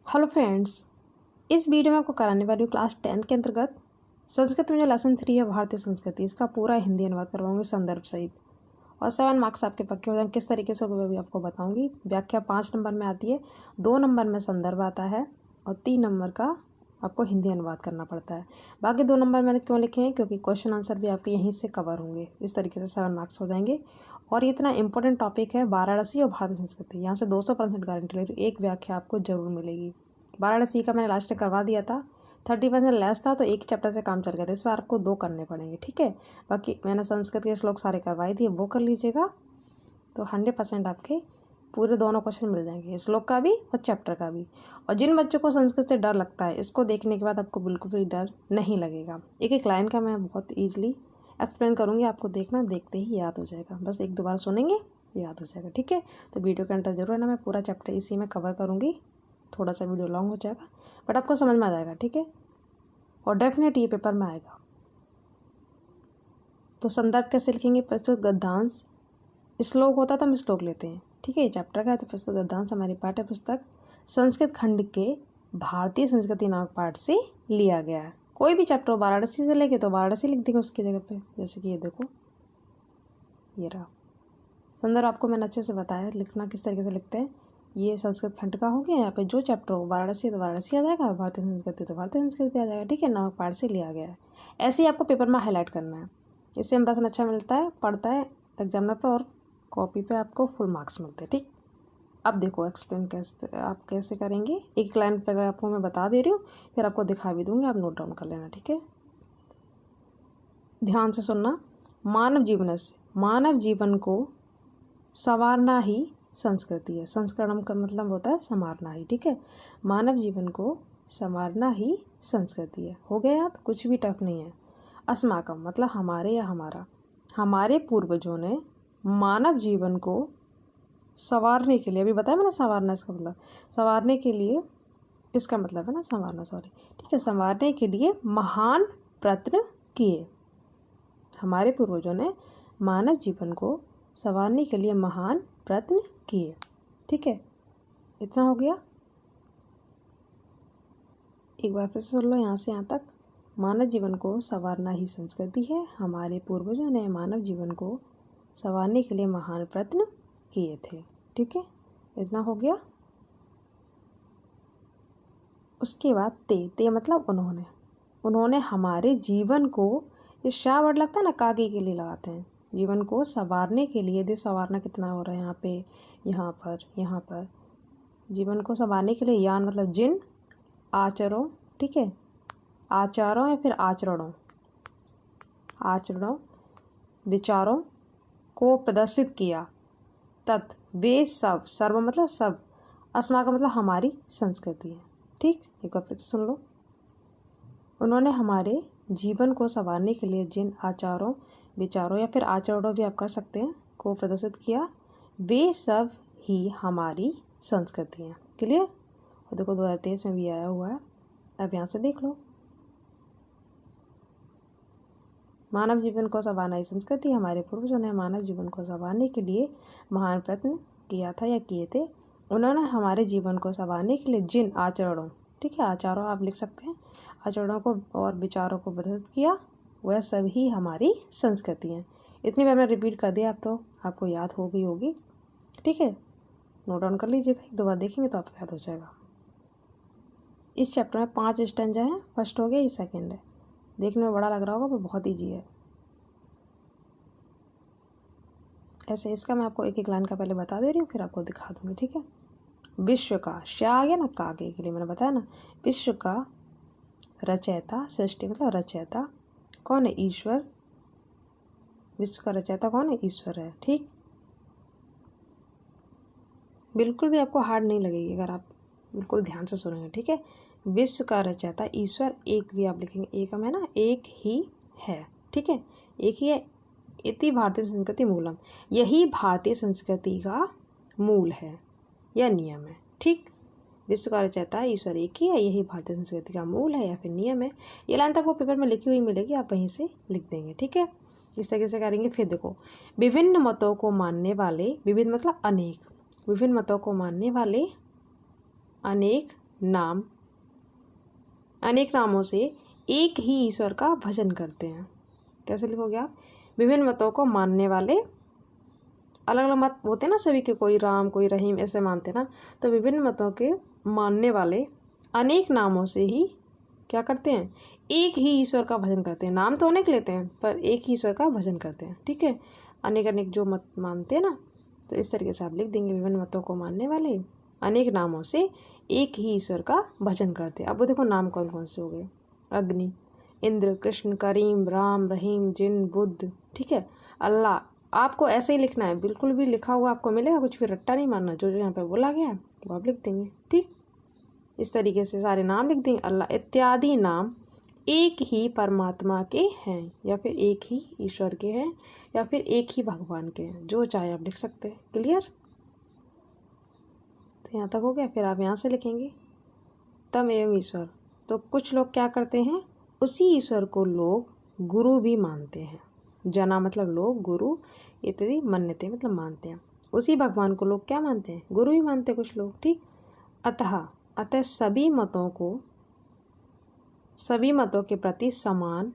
Hello friends, इस video में आपको कराने वाली हूँ क्लास 10 के अंतर्गत संस्कृत में जो लेसन 3 है भारतीय संस्कृति, इसका पूरा हिंदी अनुवाद करवाऊंगी संदर्भ सहित। और 7 मार्क्स आपके पक्के हो जाएंगे। किस तरीके से होगा भी आपको बताऊंगी। व्याख्या 5 नंबर में आती है, 2 नंबर में संदर्भ आता है और 3 नंबर का आपको हिंदी अनुवाद करना पड़ता है। बाकी 2 नंबर मैंने क्यों लिखे हैं, क्योंकि क्वेश्चन आंसर भी आपके यहीं से कवर होंगे। इस तरीके से 7 मार्क्स हो जाएंगे। और ये इतना इंपॉर्टेंट टॉपिक है वाराणसी और भारतीय संस्कृति, यहाँ से 200% गारंटी ले, तो एक व्याख्या आपको जरूर मिलेगी। वाराणसी का मैंने लास्ट करवा दिया था, 30% लेस था तो एक चैप्टर से काम चल गया था। इस बार आपको 2 करने पड़ेंगे, ठीक है। बाकी मैंने संस्कृत के श्लोक सारे करवाई दिए, वो कर लीजिएगा तो 100% आपके पूरे दोनों क्वेश्चन मिल जाएंगे, श्लोक का भी और चैप्टर का भी। और जिन बच्चों को संस्कृत से डर लगता है, इसको देखने के बाद आपको बिल्कुल भी डर नहीं लगेगा। एक एक लाइन का मैं बहुत ईजिली एक्सप्लेन करूँगी, आपको देखना, देखते ही याद हो जाएगा। बस 1-2 बार सुनेंगे, याद हो जाएगा, ठीक है। तो वीडियो के अंदर जरूर है ना, मैं पूरा चैप्टर इसी में कवर करूँगी। थोड़ा सा वीडियो लॉन्ग हो जाएगा बट आपको समझ में आ जाएगा, ठीक है। और डेफिनेट ये पेपर में आएगा। तो संदर्भ कैसे लिखेंगे? प्रस्तुत गद्यांश श्लोक होता तो हम श्लोक लेते हैं, ठीक है। ये चैप्टर का है। तो प्रस्तुत गद्यांश हमारी पाठ्य पुस्तक संस्कृत खंड के भारतीय संस्कृति नामक पाठ से लिया गया है। कोई भी चैप्टर वाराणसी से लेके तो वाराणसी लिख देंगे उसकी जगह पे। जैसे कि ये देखो, ये रहा संदर्भ। आपको मैंने अच्छे से बताया लिखना किस तरीके से लिखते हैं। ये संस्कृत खंड का हो गया। यहाँ पे जो चैप्टर हो वाराणसी तो वाराणसी आ जाएगा, भारतीय संस्कृति तो भारतीय संस्कृति आ जाएगा, ठीक है। नामक पाठ से लिया गया है। ऐसे ही आपको पेपर में हाईलाइट करना है। इससे इंप्रेशन अच्छा मिलता है, पढ़ता है एग्जामिनर पे, और कॉपी पे आपको फुल मार्क्स मिलते हैं, ठीक। अब देखो एक्सप्लेन कैसे आप कैसे करेंगे। एक लाइन पर आपको मैं बता दे रही हूँ, फिर आपको दिखा भी दूंगी, आप नोट डाउन कर लेना, ठीक है। ध्यान से सुनना। मानव जीवन को संवारना ही संस्कृति है। संस्करणम का मतलब होता है संवारना ही, ठीक है। मानव जीवन को संवारना ही संस्कृति है। हो गया याद? कुछ भी टफ नहीं है। अस्माकम मतलब हमारे या हमारा। हमारे पूर्वजों ने मानव जीवन को संवारने के लिए, अभी बताया मैंने संवारना इसका मतलब, संवारने के लिए इसका मतलब है ना संवारना, सॉरी, ठीक है। संवारने के लिए महान प्रयत्न किए। हमारे पूर्वजों ने मानव जीवन को संवारने के लिए महान प्रयत्न किए, ठीक है। इतना हो गया। एक बार फिर से सुन लो यहाँ से यहाँ तक। मानव जीवन को संवारना ही संस्कृति है। हमारे पूर्वजों ने मानव जीवन को संवारने के लिए महान प्रयत्न किए थे, ठीक है। इतना हो गया। उसके बाद ते मतलब उन्होंने हमारे जीवन को, ये शाह वर्ड लगता है ना, कागे के लिए लगाते हैं। जीवन को संवारने के लिए, दे संवारना कितना हो रहा है यहाँ पे, यहाँ पर जीवन को संवारने के लिए यान मतलब जिन आचरणों, ठीक है, आचारों या फिर आचरणों विचारों को प्रदर्शित किया, तत् वे सब, सर्व मतलब सब, अस्मा का मतलब हमारी संस्कृति है, ठीक। एक बार फिर से सुन लो। उन्होंने हमारे जीवन को संवारने के लिए जिन आचारों, विचारों या फिर आचरणों भी आप कर सकते हैं, को प्रदर्शित किया, वे सब ही हमारी संस्कृति है। क्लियर? और देखो 2023 में भी आया हुआ है, अब यहाँ से देख लो। मानव जीवन को संवारना ही संस्कृति। हमारे पूर्वजों ने मानव जीवन को संवारने के लिए महान प्रयत्न किया था या किए थे। उन्होंने हमारे जीवन को संवारने के लिए जिन आचरणों, ठीक है, आचारों आप लिख सकते हैं, आचरणों को और विचारों को प्रदर्शित किया, वह सभी हमारी संस्कृति हैं। इतनी बार मैं रिपीट कर दिया, अब तो आपको याद हो गई होगी, ठीक है। नोट डाउन कर लीजिएगा, 1-2 बार देखेंगे तो आपको याद हो जाएगा। इस चैप्टर में 5 स्टैंजा हैं। फर्स्ट हो गया, ये सेकेंड है। देखने में बड़ा लग रहा होगा पर बहुत ईजी है। ऐसे इसका मैं आपको एक एक लाइन का पहले बता दे रही हूँ, फिर आपको दिखा दूँगी, ठीक है। विश्व का, शा आ गया ना कागे के लिए, मैंने बताया ना। विश्व का रचयिता, सृष्टि मतलब रचयिता कौन है? ईश्वर। विश्व का रचयिता कौन है? ईश्वर है, ठीक। बिल्कुल भी आपको हार्ड नहीं लगेगी अगर आप बिल्कुल ध्यान से सुनेंगे, ठीक है। विश्व का रचयिता ईश्वर, एक भी आप लिखेंगे, एकम है ना, एक ही है, ठीक है, एक ही है। इति भारतीय संस्कृति मूलम, यही भारतीय संस्कृति का मूल है या नियम है, ठीक। विश्व का रचयिता ईश्वर एक ही है, यही भारतीय संस्कृति का मूल है या फिर नियम है। ये लाइन तो आपको पेपर में लिखी हुई मिलेगी, आप वहीं से लिख देंगे, ठीक है। इस तरीके से करेंगे। फिर देखो, विभिन्न मतों को मानने वाले, विभिन्न मतलब अनेक, विभिन्न मतों को मानने वाले अनेक नाम, अनेक नामों से एक ही ईश्वर का भजन करते हैं। कैसे लिखोगे आप? विभिन्न मतों को मानने वाले, अलग अलग मत होते हैं ना सभी के, कोई राम कोई रहीम ऐसे मानते हैं ना, तो विभिन्न मतों के मानने वाले अनेक नामों से ही क्या करते हैं? एक ही ईश्वर का भजन करते हैं। नाम तो अनेक लेते हैं पर एक ही ईश्वर का भजन करते हैं। ठीक है, अनेक अनेक जो मत मानते हैं ना, तो इस तरीके से आप लिख देंगे, विभिन्न मतों को मानने वाले अनेक नामों से एक ही ईश्वर का भजन करते हैं। अब वो देखो नाम कौन कौन से हो गए? अग्नि, इंद्र, कृष्ण, करीम, राम, रहीम, जिन, बुद्ध। ठीक है, अल्लाह। आपको ऐसे ही लिखना है, बिल्कुल भी लिखा हुआ आपको मिलेगा, कुछ भी रट्टा नहीं मारना। जो जो यहाँ पे बोला गया है वो आप लिख देंगे। ठीक, इस तरीके से सारे नाम लिख देंगे। अल्लाह इत्यादि नाम एक ही परमात्मा के हैं, या फिर एक ही ईश्वर के हैं, या फिर एक ही भगवान के हैं, जो चाहे आप लिख सकते हैं। क्लियर? तो यहाँ तक हो गया। फिर आप यहाँ से लिखेंगे तम एवं ईश्वर। तो कुछ लोग क्या करते हैं, उसी ईश्वर को लोग गुरु भी मानते हैं। जना मतलब लोग, गुरु इत्यादि मन्यते मतलब मानते हैं। उसी भगवान को लोग क्या मानते हैं? गुरु ही मानते हैं कुछ लोग। ठीक, अतः सभी मतों के प्रति समान,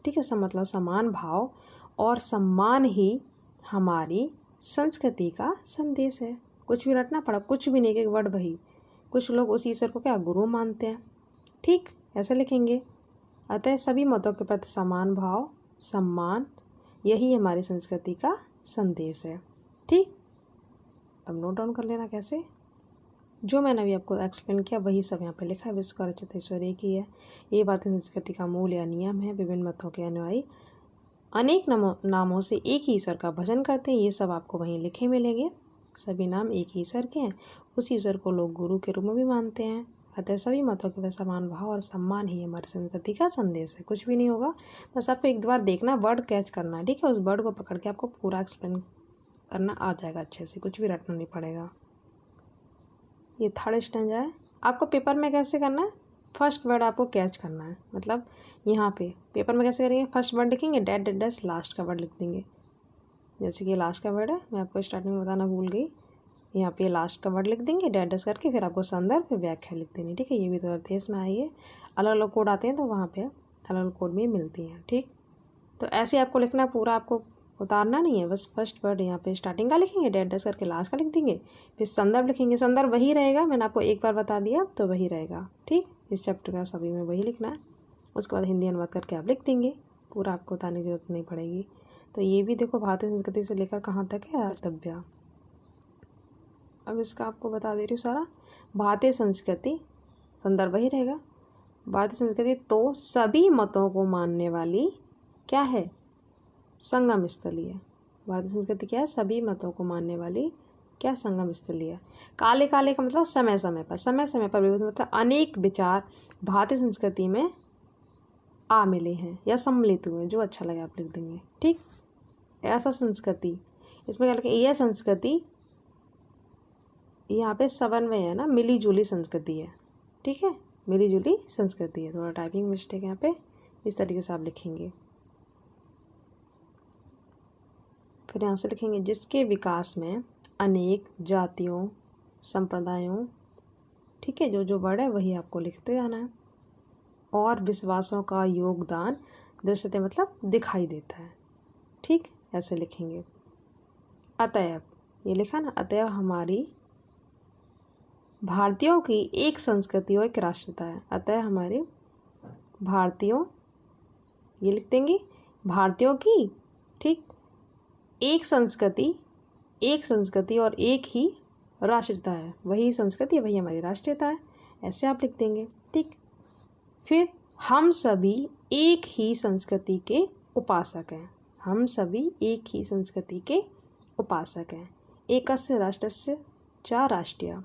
ठीक है, मतलब समान भाव और सम्मान ही हमारी संस्कृति का संदेश है। कुछ भी रटना पड़ा, कुछ भी नहीं, एक वर्ड वही। कुछ लोग उस ईश्वर को क्या गुरु मानते हैं। ठीक, ऐसे लिखेंगे, अतः सभी मतों के प्रति समान भाव सम्मान, यही हमारी संस्कृति का संदेश है। ठीक, अब नोट डाउन कर लेना कैसे। जो मैंने अभी आपको एक्सप्लेन किया वही सब यहाँ पे लिखा है। विश्व का रचयिता ईश्वर एक ही है, ये भारतीय संस्कृति का मूल या नियम है। विभिन्न मतों के अनुयायी अनेक नामों से एक ही ईश्वर का भजन करते हैं। ये सब आपको वहीं लिखे मिलेंगे। सभी नाम एक ही ईश्वर के हैं, उस ईश्वर को लोग गुरु के रूप में भी मानते हैं। अतः सभी मतों के समान भाव और सम्मान ही हमारी संस्कृति का संदेश है। कुछ भी नहीं होगा, बस आपको एक बार देखना, वर्ड कैच करना है। ठीक है, उस वर्ड को पकड़ के आपको पूरा एक्सप्लेन करना आ जाएगा अच्छे से, कुछ भी रटना नहीं पड़ेगा। ये थर्ड स्टैंजा है। आपको पेपर में कैसे करना है, फर्स्ट वर्ड आपको कैच करना है। मतलब यहाँ पे पेपर में कैसे करेंगे, फर्स्ट वर्ड लिखेंगे, डैट डैट डैश लास्ट का वर्ड लिख देंगे। जैसे कि लास्ट का वर्ड है, मैं आपको स्टार्टिंग में बताना भूल गई, यहाँ पे लास्ट का वर्ड लिख देंगे डैट डैश करके, फिर आपको संदर्भ फिर व्याख्या लिख देनी। ठीक है, ये भी तो देश में आई है, अलग अलग कोड आते हैं तो वहाँ पे अलग अलग कोड में मिलती हैं। ठीक, तो ऐसे आपको लिखना, पूरा आपको उतारना नहीं है, बस फर्स्ट वर्ड यहाँ पे स्टार्टिंग का लिखेंगे, डैट डैश करके लास्ट का लिख देंगे, फिर संदर्भ लिखेंगे। संदर्भ वही रहेगा, मैंने आपको एक बार बता दिया तो वही रहेगा। ठीक, इस चैप्टर का सभी में वही लिखना है। उसके बाद हिंदी अनुवाद करके आप लिख देंगे, पूरा आपको उतारने की जरूरत नहीं पड़ेगी। तो ये भी देखो भारतीय संस्कृति से लेकर कहाँ तक है, कर्तव्य। अब इसका आपको बता दे रही हूँ सारा। भारतीय संस्कृति, संदर्भ वही रहेगा। भारतीय संस्कृति तो सभी मतों को मानने वाली क्या है, संगम स्थलीय है। भारतीय संस्कृति क्या है, सभी मतों को मानने वाली क्या, संगम स्थलीय है। काले काले का मतलब समय समय पर विविध मतलब अनेक विचार भारतीय संस्कृति में आ मिले हैं या सम्मिलित हुए, जो अच्छा लगे आप लिख देंगे। ठीक, ऐसा संस्कृति, इसमें क्या लिखें, यह संस्कृति, यहाँ पे समन्वय है ना, मिली जुली संस्कृति है। ठीक है, मिली जुली संस्कृति है। थोड़ा टाइपिंग मिस्टेक यहाँ पे, इस तरीके से आप लिखेंगे। फिर यहाँ से लिखेंगे, जिसके विकास में अनेक जातियों संप्रदायों, ठीक है, जो जो वर्ड है वही आपको लिखते जाना है, और विश्वासों का योगदान दृश्यते मतलब दिखाई देता है। ठीक, ऐसे लिखेंगे। अतएव, ये लिखा ना, अतएव हमारी भारतीयों की एक संस्कृति और एक राष्ट्रता है। अतः हमारे भारतीयों, ये लिख देंगे, भारतीयों की, ठीक, एक संस्कृति और एक ही राष्ट्रीयता है। वही संस्कृति वही हमारी राष्ट्रीयता है, ऐसे आप लिख देंगे। ठीक, फिर हम सभी एक ही संस्कृति के उपासक हैं। हम सभी एक ही संस्कृति के उपासक हैं। एकस्य राष्ट्रस्य च राष्ट्रीय,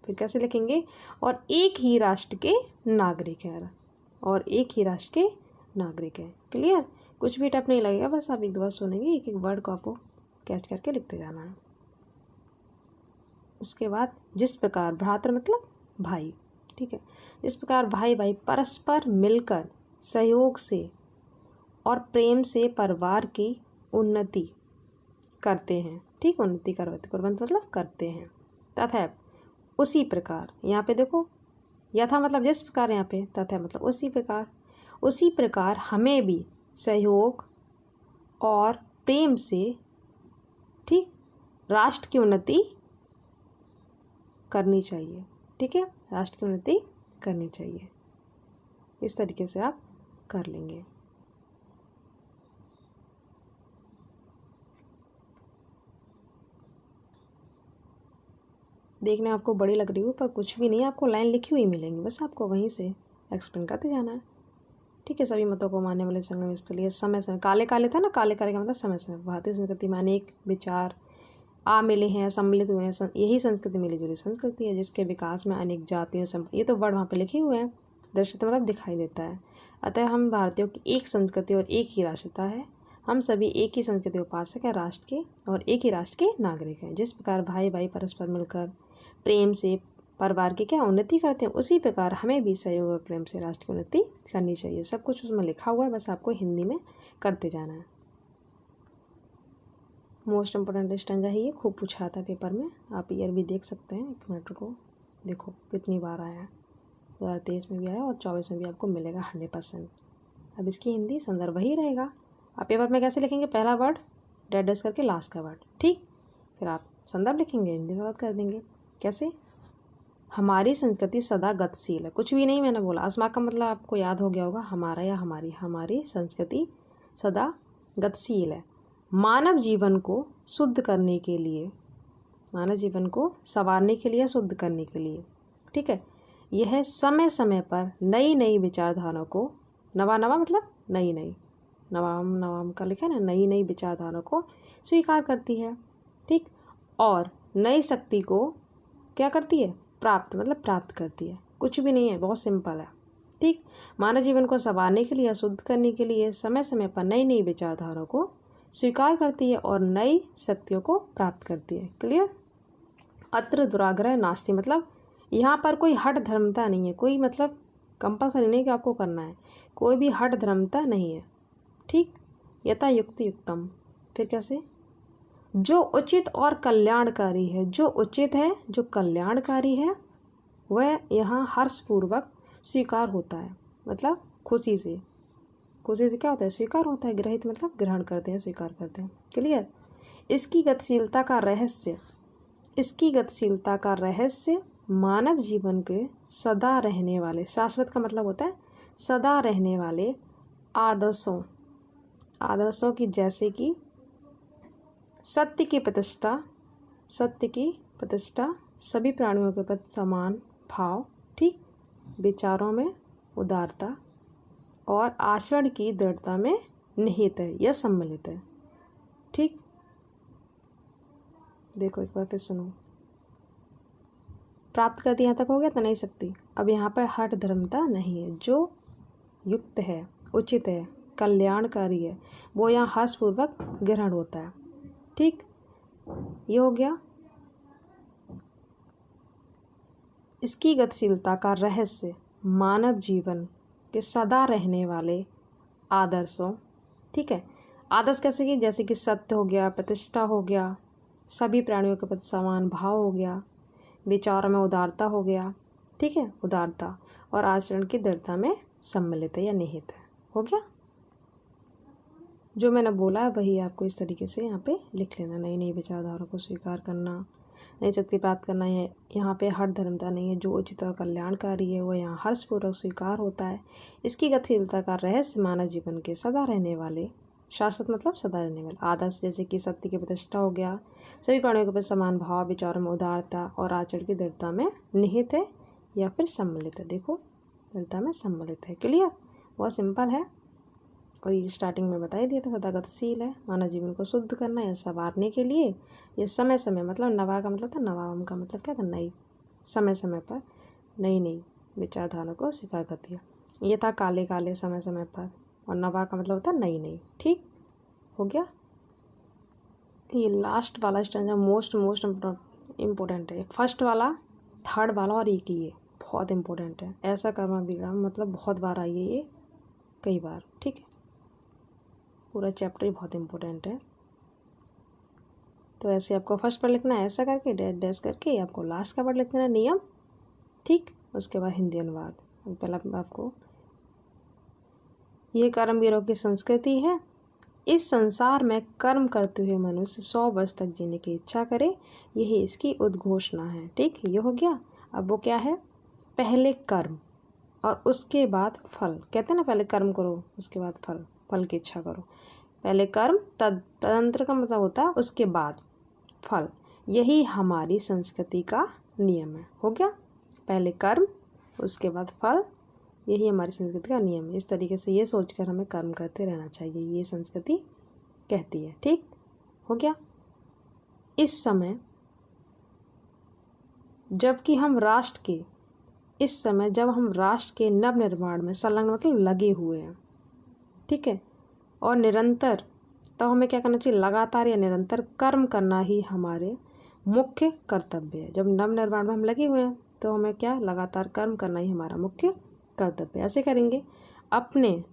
फिर कैसे लिखेंगे, और एक ही राष्ट्र के नागरिक हैं, और एक ही राष्ट्र के नागरिक हैं। क्लियर, कुछ भी टफ नहीं लगेगा, बस आप एक दो बार सुनेंगे, एक एक वर्ड को आपको कैच करके लिखते जाना है। उसके बाद जिस प्रकार भ्रातृ मतलब भाई, ठीक है, जिस प्रकार भाई भाई परस्पर मिलकर सहयोग से और प्रेम से परिवार की उन्नति करते हैं। ठीक, उन्नति करवाते मतलब करते हैं, तथा उसी प्रकार, यहाँ पे देखो यथा मतलब जिस प्रकार, यहाँ पे तथा मतलब उसी प्रकार हमें भी सहयोग और प्रेम से, ठीक, राष्ट्र की उन्नति करनी चाहिए। ठीक है, राष्ट्र की उन्नति करनी चाहिए। इस तरीके से आप कर लेंगे। देखने आपको बड़ी लग रही हो पर कुछ भी नहीं, आपको लाइन लिखी हुई मिलेंगी, बस आपको वहीं से एक्सप्लेन करते जाना है। ठीक है, सभी मतों को मानने वाले संगम स्थलीय समय समय, काले काले था ना, काले काले का मतलब समय समय, भारतीय संस्कृति माने एक विचार आ मिले हैं, सम्मिलित हुए हैं, यही संस्कृति मिली जुली संस्कृति है, जिसके विकास में अनेक जातियों, ये तो वर्ड वहाँ पे लिखे हुए हैं, दृश्यता मतलब दिखाई देता है। अतः हम भारतीयों की एक संस्कृति और एक ही राष्ट्रता है। हम सभी एक ही संस्कृति उपासक है राष्ट्र के, और एक ही राष्ट्र के नागरिक हैं। जिस प्रकार भाई भाई परस्पर मिलकर प्रेम से परिवार की क्या उन्नति करते हैं, उसी प्रकार हमें भी सहयोग और प्रेम से राष्ट्र की उन्नति करनी चाहिए। सब कुछ उसमें लिखा हुआ है, बस आपको हिंदी में करते जाना है। मोस्ट इम्पोर्टेंट स्टैंजा है ये, खूब पूछा था पेपर में, आप ईयर भी देख सकते हैं। एक मिनट को देखो कितनी बार आया है, 2023 में भी आया और 24 में भी आपको मिलेगा 100%। अब इसकी हिंदी संदर्भ वही रहेगा। आप पेपर में कैसे लिखेंगे, पहला वर्ड डैश करके लास्ट का वर्ड, ठीक, फिर आप संदर्भ लिखेंगे, हिंदी में बात कर देंगे। कैसे, हमारी संस्कृति सदा गतिशील है, कुछ भी नहीं मैंने बोला, अस्मा का मतलब आपको याद हो गया होगा, हमारा या हमारी, हमारी संस्कृति सदा गतिशील है। मानव जीवन को शुद्ध करने के लिए, मानव जीवन को संवारने के लिए, शुद्ध करने के लिए, ठीक है, यह समय समय पर नई नई विचारधाराओं को, नवा नवा मतलब नई नई, नवाम नवाम का लिखा है ना, नई नई विचारधाराओं को स्वीकार करती है, ठीक, और नई शक्ति को क्या करती है, प्राप्त मतलब प्राप्त करती है। कुछ भी नहीं है, बहुत सिंपल है। ठीक, मानव जीवन को संवारने के लिए, शुद्ध करने के लिए समय समय पर नई नई विचारधाराओं को स्वीकार करती है और नई शक्तियों को प्राप्त करती है। क्लियर। अत्र दुराग्रह नास्ति मतलब यहाँ पर कोई हठ धर्मता नहीं है, कोई मतलब कंपल्सरी नहीं कि आपको करना है, कोई भी हठ धर्मता नहीं है। ठीक, यथा युक्त युक्तम, फिर कैसे, जो उचित और कल्याणकारी है, जो उचित है, जो कल्याणकारी है, वह यहाँ हर्षपूर्वक स्वीकार होता है, मतलब खुशी से, खुशी से क्या होता है, स्वीकार होता है। ग्रहित मतलब ग्रहण करते हैं, स्वीकार करते हैं। क्लियर। इसकी गतिशीलता का रहस्य, इसकी गतिशीलता का रहस्य मानव जीवन के सदा रहने वाले, शाश्वत का मतलब होता है सदा रहने वाले आदर्शों, आदर्शों की, जैसे कि सत्य की प्रतिष्ठा, सत्य की प्रतिष्ठा, सभी प्राणियों के प्रति समान भाव, ठीक, विचारों में उदारता और आचरण की दृढ़ता में निहित है या सम्मिलित है। ठीक, देखो एक बार फिर सुनो, प्राप्त करती यहाँ तक हो गया तो नहीं सकती। अब यहाँ पर हठ धर्मता नहीं है, जो युक्त है, उचित है, कल्याणकारी है, वो यहाँ हर्षपूर्वक ग्रहण होता है। ठीक, ये हो गया। इसकी गतिशीलता का रहस्य मानव जीवन के सदा रहने वाले आदर्शों, ठीक है, आदर्श कैसे कि, जैसे कि सत्य हो गया, प्रतिष्ठा हो गया, सभी प्राणियों के प्रति समान भाव हो गया, विचारों में उदारता हो गया, ठीक है, उदारता और आचरण की दृढ़ता में सम्मिलित है या निहित है। हो गया, जो मैंने बोला है वही आपको इस तरीके से यहाँ पे लिख लेना। नई नई विचारधाराओं को स्वीकार करना, नई शक्ति प्राप्त करना है। यहाँ पे हठ धर्मता नहीं है, जो उचित और कल्याणकारी है वो यहाँ हर्षपूर्वक स्वीकार होता है। इसकी गतिशीलता का रहस्य मानव जीवन के सदा रहने वाले, शाश्वत मतलब सदा रहने वाले आदर्श, जैसे कि सत्य की प्रतिष्ठा हो गया, सभी प्राणियों के प्रति समान भाव, विचारों में उदारता और आचरण की दृढ़ता में निहित है या फिर सम्मिलित है। देखो, दृढ़ता में सम्मिलित है। क्लियर, बहुत सिंपल है और ये स्टार्टिंग में बता ही दिया था। सदा गतिशील है, मानव जीवन को शुद्ध करना या संवारने के लिए ये समय समय, मतलब नवा का मतलब था, नवाम का मतलब क्या था, नई, समय समय पर नई नई विचारधारा को स्वीकार करती है। ये था काले काले, समय समय पर, और नवा का मतलब होता है नई नई। ठीक, हो गया। ये लास्ट वाला स्टैंजा मोस्ट इम्पोर्टेंट है। फर्स्ट वाला, थर्ड वाला और एक ही, ये बहुत इंपॉर्टेंट है। ऐसा कर्म विराम मतलब बहुत बार आई है ये, कई बार। ठीक है, पूरा चैप्टर ही बहुत इंपॉर्टेंट है। तो ऐसे आपको फर्स्ट पर लिखना है, ऐसा करके डैश डैश करके आपको लास्ट का वर्ड लिख देना, नियम। ठीक, उसके बाद हिंदी अनुवाद। पहला आपको, ये कर्मवीरों की संस्कृति है। इस संसार में कर्म करते हुए मनुष्य 100 वर्ष तक जीने की इच्छा करे, यही इसकी उद्घोषणा है। ठीक, ये हो गया। अब वो क्या है, पहले कर्म और उसके बाद फल। कहते हैं ना, पहले कर्म करो उसके बाद फल, फल की इच्छा करो। पहले कर्म, तदंतर का मतलब होता है उसके बाद फल। यही हमारी संस्कृति का नियम है। हो गया, पहले कर्म उसके बाद फल, यही हमारी संस्कृति का नियम है। इस तरीके से ये सोचकर हमें कर्म करते रहना चाहिए, ये संस्कृति कहती है। ठीक हो गया। इस समय जबकि हम राष्ट्र के, इस समय जब हम राष्ट्र के नवनिर्माण में संलग्न मतलब लगे हुए हैं, ठीक है, और निरंतर, तो हमें क्या करना चाहिए, लगातार या निरंतर कर्म करना ही हमारे मुख्य कर्तव्य है। जब नवनिर्माण में हम लगे हुए हैं तो हमें क्या, लगातार कर्म करना ही हमारा मुख्य कर्तव्य। ऐसे करेंगे, अपने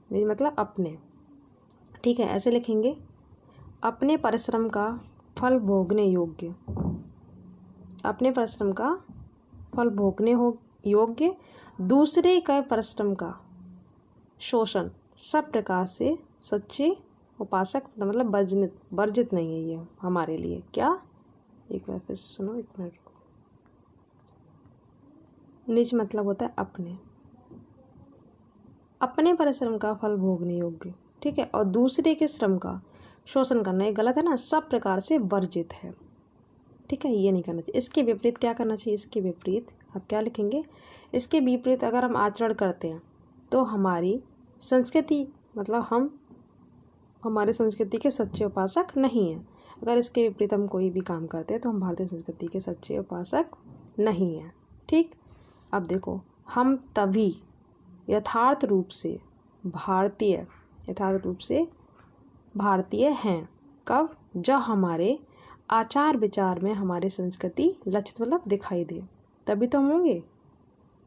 मतलब अपने, ठीक है, ऐसे लिखेंगे, अपने परिश्रम का फल भोगने योग्य, अपने परिश्रम का फल भोगने हो योग्य, दूसरे का परिश्रम का शोषण सब प्रकार से सच्चे उपासक मतलब वर्जित नहीं है ये हमारे लिए। क्या, एक बार फिर सुनो, एक मिनट। निज मतलब होता है अपने, अपने परिश्रम का फल भोगने योग्य, ठीक है, और दूसरे के श्रम का शोषण करना, ये गलत है ना, सब प्रकार से वर्जित है। ठीक है, ये नहीं करना चाहिए। इसके विपरीत क्या करना चाहिए, इसके विपरीत आप क्या लिखेंगे, इसके विपरीत अगर हम आचरण करते हैं तो हमारी संस्कृति मतलब हम हमारी संस्कृति के सच्चे उपासक नहीं हैं। अगर इसके विपरीत हम कोई भी काम करते हैं तो हम भारतीय संस्कृति के सच्चे उपासक नहीं हैं। ठीक, अब देखो, हम तभी यथार्थ रूप से भारतीय हैं। कब, जब हमारे आचार विचार में हमारी संस्कृति लक्षित मतलब दिखाई दे, तभी तो हम होंगे।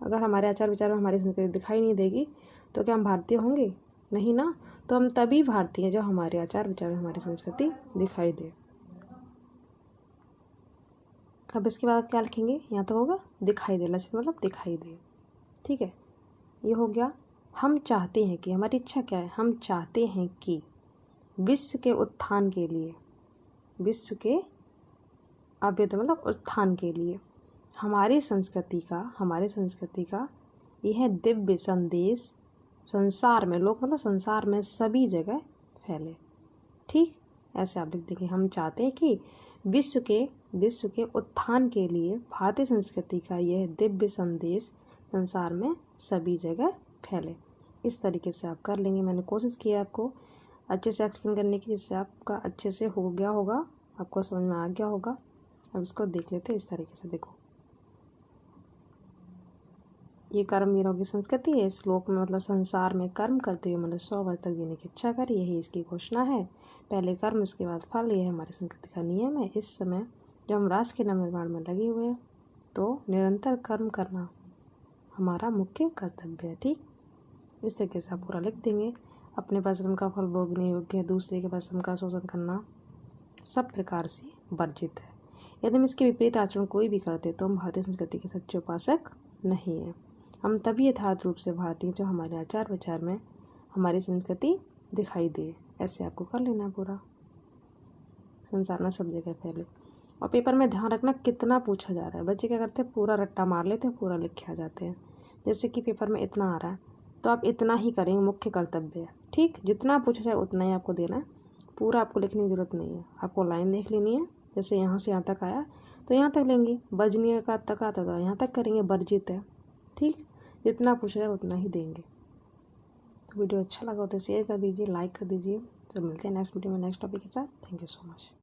अगर हमारे आचार विचार में हमारी संस्कृति दिखाई नहीं देगी तो क्या हम भारतीय होंगे, नहीं ना। तो हम तभी भारतीय हैं जब हमारे आचार विचार में हमारी संस्कृति दिखाई दे। अब इसके बाद क्या लिखेंगे, यहाँ तो होगा दिखाई दे, लक्षित मतलब दिखाई दे। ठीक है, ये हो गया। हम चाहते हैं कि, हमारी इच्छा क्या है, हम चाहते हैं कि विश्व के उत्थान के लिए, विश्व के अभ्युदय मतलब उत्थान के लिए हमारी संस्कृति का यह दिव्य संदेश संसार में, लोग मतलब संसार में सभी जगह फैले। ठीक, ऐसे आप लिख देंगे, हम चाहते हैं कि विश्व के उत्थान के लिए भारतीय संस्कृति का यह दिव्य संदेश संसार में सभी जगह फैले। इस तरीके से आप कर लेंगे। मैंने कोशिश की है आपको अच्छे से एक्सप्लेन करने की, जिससे आपका अच्छे से हो गया होगा, आपको समझ में आ गया होगा। अब इसको देख लेते हैं इस तरीके से। देखो, ये कर्मवीरों की संस्कृति है। इस श्लोक में मतलब संसार में कर्म करते हुए मनुष्य 100 वर्ष तक जीने की इच्छा करे, यही इसकी घोषणा है। पहले कर्म उसके बाद फल, यह हमारी संस्कृति का नियम है। इस समय जब हम राष्ट्र के नवनिर्माण में लगे हुए हैं तो निरंतर कर्म करना हमारा मुख्य कर्तव्य है। ठीक, इस तरीके से आप पूरा लिख देंगे। अपने परिश्रम का फल भोगने योग्य है, दूसरे के परिश्रम का शोषण करना सब प्रकार से वर्जित है। यदि हम इसके विपरीत आचरण कोई भी करते तो हम भारतीय संस्कृति के सच्चे उपासक नहीं हैं। हम तभी यथार्थ रूप से भारतीय जो हमारे आचार विचार में हमारी संस्कृति दिखाई दे। ऐसे आपको कर लेना पूरा, संसार में सब जगह फैले। और पेपर में ध्यान रखना कितना पूछा जा रहा है। बच्चे क्या करते हैं, पूरा रट्टा मार लेते हैं, पूरा लिख के आ जाते हैं। जैसे कि पेपर में इतना आ रहा है तो आप इतना ही करेंगे, मुख्य कर्तव्य है। ठीक, जितना पूछा जाए उतना ही आपको देना है, पूरा आपको लिखने की ज़रूरत नहीं है। आपको लाइन देख लेनी है, जैसे यहाँ से यहाँ तक आया तो यहाँ तक लेंगे, वर्जनीय का तक आता था यहाँ तक करेंगे, वर्जित है। ठीक, जितना पूछा जाए उतना ही देंगे। तो वीडियो अच्छा लगा हो तो शेयर कर दीजिए, लाइक कर दीजिए। तो मिलते हैं नेक्स्ट वीडियो में नेक्स्ट टॉपिक के साथ। Thank you so much.